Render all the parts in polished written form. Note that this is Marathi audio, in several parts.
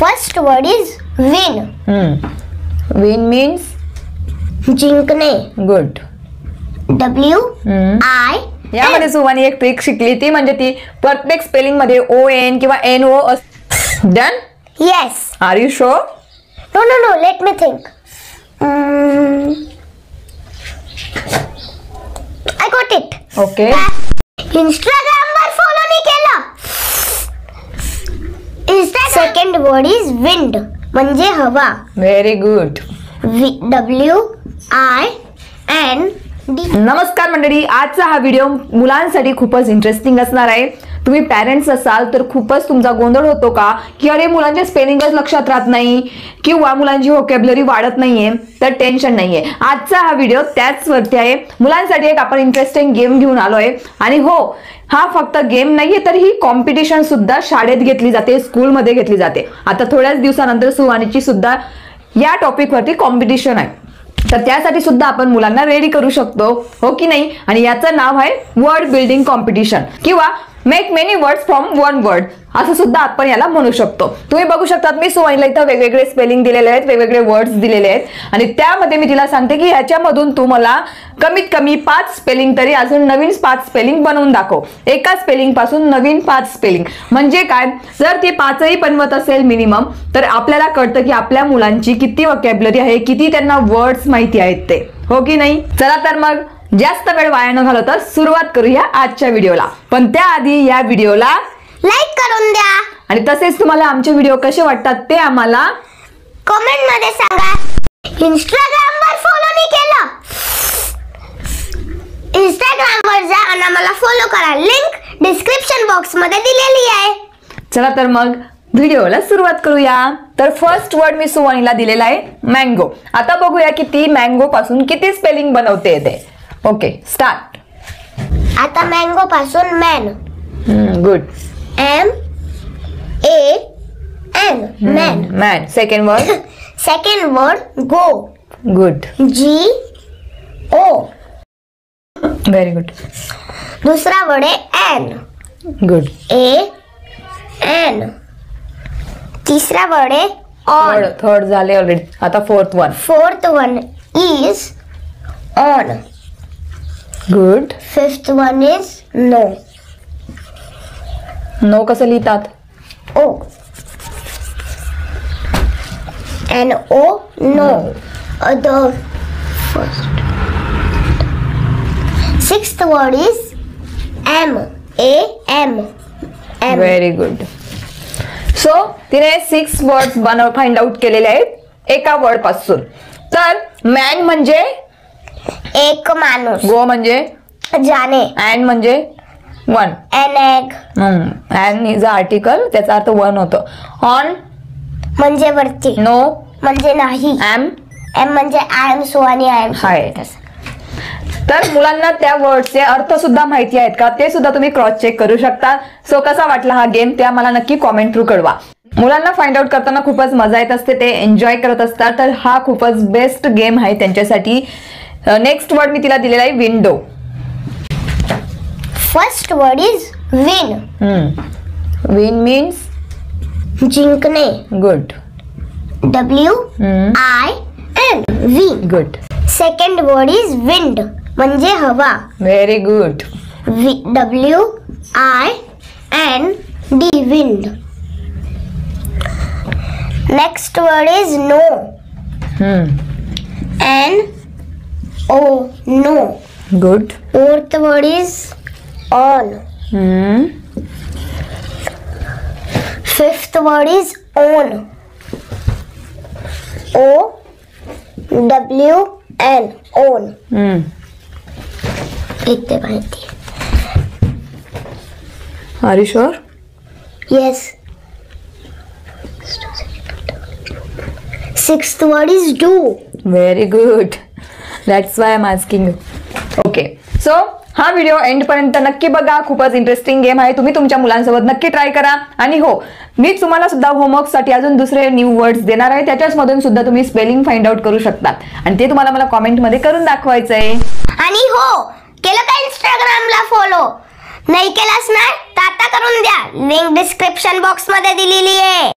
First word is win. Win means जिंकणे. Good. W-I. यामध्ये सुवानी एक ट्रिक शिकली ती म्हणजे ती प्रत्येक स्पेलिंग मध्ये ON किंवा NO. Done? Yes. Are you sure? No. Let me think. I got it. Okay. Instagram वर follow नाही केलं. Second word is wind. म्हणजे हवा. Very good. W-I-N-D. नमस्कार मंडळी, आजचा हा व्हिडिओ मुलांसाठी खूपच इंटरेस्टिंग असणार आहे. तुम्ही पॅरेंट्स असाल तर खूपच तुमचा गोंधळ होतो का की अरे मुलांच्या स्पेलिंगच लक्षात राहत नाही किंवा मुलांची व्होकॅब्युलरी वाढत नाहीये, तर टेन्शन नाहीये. आजचा हा व्हिडिओ त्याच वरती आहे. मुलांसाठी एक आपण इंटरेस्टिंग गेम घेऊन आलोय आणि हो, हा फक्त गेम नाहीये तर ही कॉम्पिटिशन सुद्धा शाळेत घेतली जाते, स्कूलमध्ये घेतली जाते. आता थोड्याच दिवसानंतर सुवानीची सुद्धा या टॉपिक वरती कॉम्पिटिशन आहे, तर त्यासाठी सुद्धा आपण मुलांना रेडी करू शकतो, हो की नाही. आणि याचं नाव आहे वर्ड बिल्डिंग कॉम्पिटिशन किंवा make many words from one word असं सुद्धा आपण याला म्हणू शकतो. तुम्ही बघू शकतात मी सुवानीला इथं वेगवेगळे स्पेलिंग दिलेले आहेत, वेगवेगळे वर्ड्स दिलेले आहेत आणि त्यामध्ये मी तिला सांगते की ह्याच्यामधून तू मला कमीत कमी 5 स्पेलिंग तरी अजून नवीन 5 स्पेलिंग बनवून दाखव. एका स्पेलिंग पासून नवीन 5 स्पेलिंग म्हणजे काय, जर ती 5ही बनवत असेल मिनिमम तर आपल्याला कळतं की आपल्या मुलांची किती व्होकॅब्युलरी आहे, किती त्यांना वर्ड्स माहिती आहेत ते, हो की नाही. चला तर मग जास्त वेळ वाया न घालवता सुरुवात करूया आजच्या व्हिडिओला. पण त्याआधी या व्हिडिओला लाईक करून द्या आणि तसेच तुम्हाला आमचे व्हिडिओ कसे वाटतात ते आम्हाला कमेंट मध्ये सांगा. इंस्टाग्राम वर फॉलो नाही केलं, इंस्टाग्राम वर जा आणि आम्हाला फॉलो करा. लिंक डिस्क्रिप्शन बॉक्स मध्ये दिलेली आहे. चला तर मग व्हिडिओला सुरुवात करूया. तर फर्स्ट वर्ड मी सुवानीला दिलेला आहे मँगो. आता बघूया की ती मँगो पासून किती स्पेलिंग बनवते येते. Okay, start. आता मँगो पासून man. Good. M-A-N. Man. Man. Second word. Second word go. Good. G-O. Very good. दुसरा वर्ड आहे एन. गुड. A-N. तिसरा वर्ड आहे ऑन. थर्ड झाले ऑलरेडी. आता fourth one. Fourth one is on. Good. Fifth one is no. No कसं लिहितात? O. N-O. No. The first. Sixth word is M-A-M. Very good. So तिने 6 वर्ड्स फाइंड आउट केलेले आहेत एका वर्ड पासून. तर मॅन म्हणजे एक माणूस. गो म्हणजे जाणे. अँड म्हणजे one. An egg. And is a article, त्याचा अर्थ वन होतो. ऑन म्हणजे वरती. नो म्हणजे नाही. एम. एम म्हणजे आय एम सुवानी. आय एम हाय. तर मुलांना त्या वर्डचे अर्थ सुद्धा माहिती आहेत का ते सुद्धा तुम्ही क्रॉस चेक करू शकता. सो कसा वाटला हा गेम ते आम्हाला नक्की कॉमेंट थ्रू कळवा. मुलांना फाइंड आउट करताना खूपच मजा येत असते, ते एन्जॉय करत असतात, तर हा खूपच बेस्ट गेम आहे त्यांच्यासाठी. नेक्स्ट वर्ड मी तिला दिलेला आहे window. First word is win. Win means जिंकणे. Good. W-I-N. Win. Good. Second word is wind म्हणजे हवा. Very good. W-I-N-D. Wind. Next word is no. N-O. No. Good. Fourth word is on. Fifth word is own. O-W-N. Own. इथे माहिती. Are you sure? Yes. Sixth word is do. Very good. That's why I am asking you. Okay, so हा व्हिडिओ एंड पर्यंत नक्की बघा. खूपच इंटरेस्टिंग गेम आहे, तुम्ही तुमच्या मुलांसोबत नक्की ट्राय करा. आणि हो, मी तुम्हाला सुद्धा होमवर्क साठी अजून दुसरे न्यू वर्ड्स देणार आहे, त्याच्याच मधून सुद्धा तुम्ही स्पेलिंग फाइंड आउट करू शकता आणि ते तुम्हाला मला कॉमेंट मध्ये करून दाखवायचं आहे. आणि हो, केलं का इंस्टाग्रामला फॉलो? नाही केलास ना तर आता करून द्या. लिंक डिस्क्रिप्शन बॉक्स मध्ये दिलेली आहे.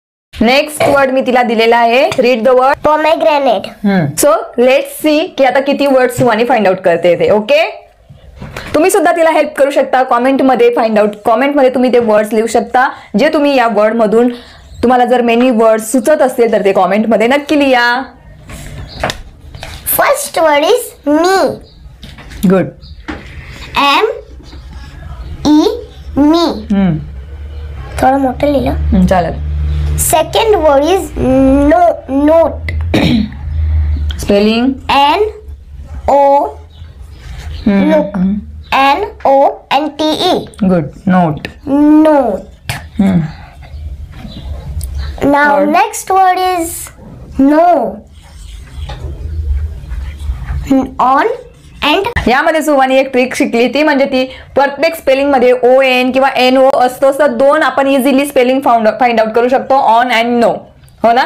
नेक्स्ट वर्ड मी तिला दिलेला आहे. Read the word. Pomegranate. So let's see की आता किती वर्ड सुवानी फाइंड आउट करते ते. ओके, तुम्ही सुद्धा तिला हेल्प करू शकता. कॉमेंटमध्ये तुम्ही ते वर्ड्स लिहू शकता जे तुम्ही या वर्ड मधून, तुम्हाला जर मेनी वर्ड सुचत असतील तर ते कॉमेंटमध्ये नक्की लिहा. First word is me. Good. ME मी. थोडं मोठं लिहिलं. चालेल. Second word is note. Spelling. NO look. NONTE. Good. Note. Note. Now Word. next word is no. On and यामध्ये सुवानी एक ट्रिक शिकली, ती म्हणजे ती प्रत्येक स्पेलिंग मध्ये ON किंवा NO असतो, तर दोन आपण इझिली स्पेलिंग फाइंड आउट करू शकतो. On and no. हो ना.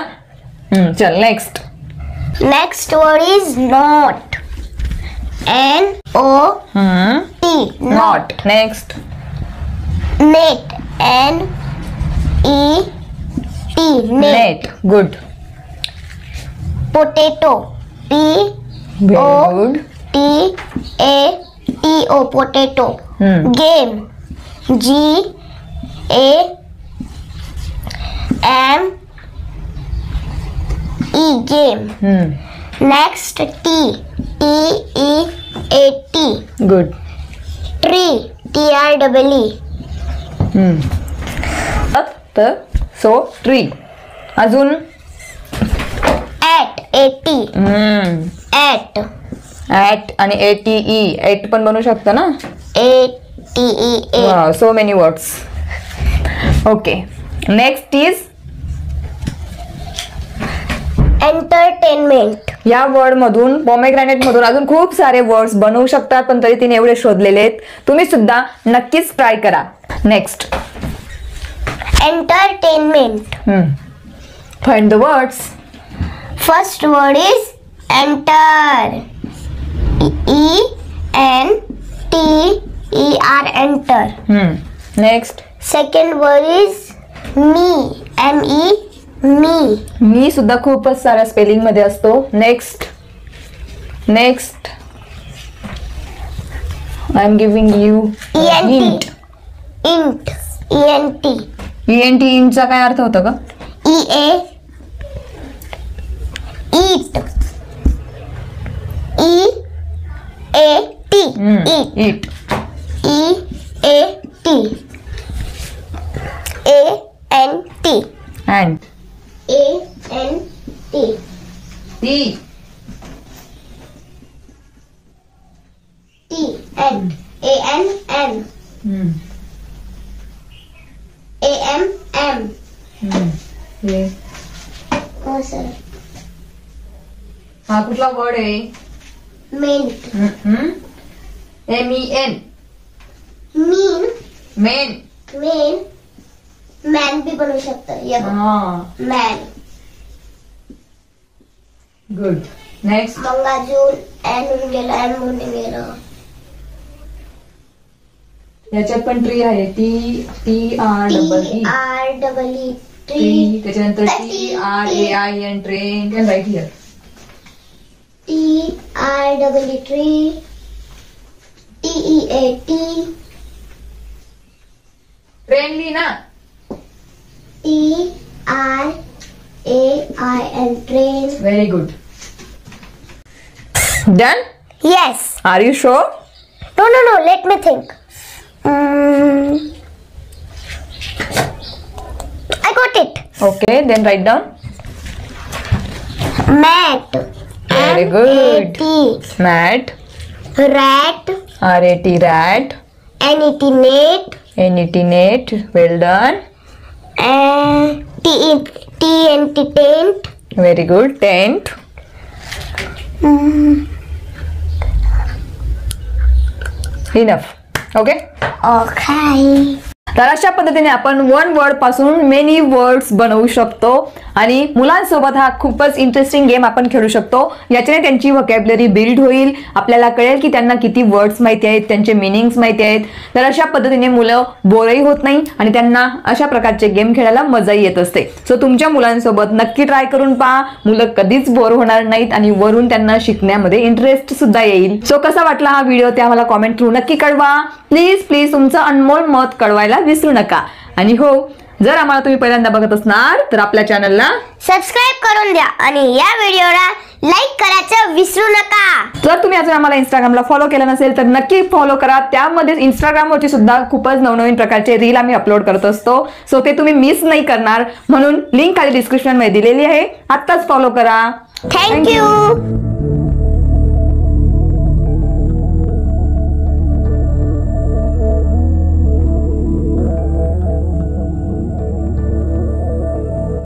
चल next. next word is not. NOT. Not. Next. Net. NET. Net. Net. Good. Potato. Very good. POTATO. Potato. Game. GAME. Game. Next TEAT. Good. Tree. TREE. तर सो ट्री. अजून At. At. ऍट आणि ATE. एट पण बनवू शकतो ना. ATE. So many words. Okay, next is Entertainment. या वर्ड मधून, पोमेग्रॅनेट मधून अजून खूप सारे वर्ड्स बनवू शकतात, पण तरी तिने एवढे शोधलेले आहेत. तुम्ही सुद्धा नक्कीच ट्राय करा. Next. Entertainment. Find the words. First word is enter. ENTER. Enter. Next. Second word is me. ME. Me. मी सुद्धा खूपच साऱ्या स्पेलिंग मध्ये असतो. Next. Next. I am giving you ENT. Int. ENT. ENT. इंटचा काय अर्थ होता का? EA. Eat. EAT. Eat. It. EAT. ANT. And. ANT. T. TN. ANN. AMM. हो सर. हा कुठला वर्ड आहे? Mint. MEN. Mean. Main. Mean. Man भी बनवू शकतो. Man. गुड. नेक्स्ट. मग अजून N होऊन गेलं. M होऊन गेलं. याच्यात पण ट्री आहे. TREE. TREE. ट्री. त्याच्यानंतर TRAIN. Train. Can write here. TREE. Tree. TEAT. ट्रेनली ना. TRAIN. Train. Very good. Done. Yes. Are you sure? No. Let me think. I got it. Okay, then write down. Mat. Very good. MAT. Mat. Rat. RAT. Rat. NET. Net. NET. Net. Well done. TNT. Tent. Very good. Tent. Enough. Okay. Okay. तर अशा पद्धतीने आपण वन वर्ड पासून मेनी वर्ड्स बनवू शकतो आणि मुलांसोबत हा खूपच इंटरेस्टिंग गेम आपण खेळू शकतो. याच्याने त्यांची व्होकॅब्युलरी बिल्ड होईल, आपल्याला कळेल की त्यांना किती वर्ड्स माहिती आहेत, त्यांचे मिनिंग्स माहिती आहेत. तर अशा पद्धतीने मुलं बोरही होत नाही आणि त्यांना अशा प्रकारचे गेम खेळायला मजाही येत असते. सो तुमच्या मुलांसोबत नक्की ट्राय करून पहा, मुलं कधीच बोर होणार नाहीत आणि वरून त्यांना शिकण्यामध्ये इंटरेस्ट सुद्धा येईल. सो कसा वाटला हा व्हिडिओ ते आम्हाला कॉमेंट थ्रू नक्की कळवा. प्लीज तुमचं अनमोल मत कळवायला विसरू नका. आणि हो, जर आम्हाला तुम्ही पहिल्यांदा बघत असणार तर आपल्या चॅनलला सबस्क्राईब करून द्या आणि या व्हिडिओला लाईक करायचं विसरू नका. जर तुम्ही अजून आम्हाला इंस्टाग्रामला फॉलो केलं नसेल तर नक्की फॉलो करा. त्यामध्ये इंस्टाग्रामवरची सुद्धा खूपच नवनवीन प्रकारचे रील आम्ही अपलोड करत असतो. सो ते तुम्ही मिस नाही करणार, म्हणून लिंक खाली डिस्क्रिप्शन मध्ये दिलेली आहे. आत्ताच फॉलो करा. थँक्यू.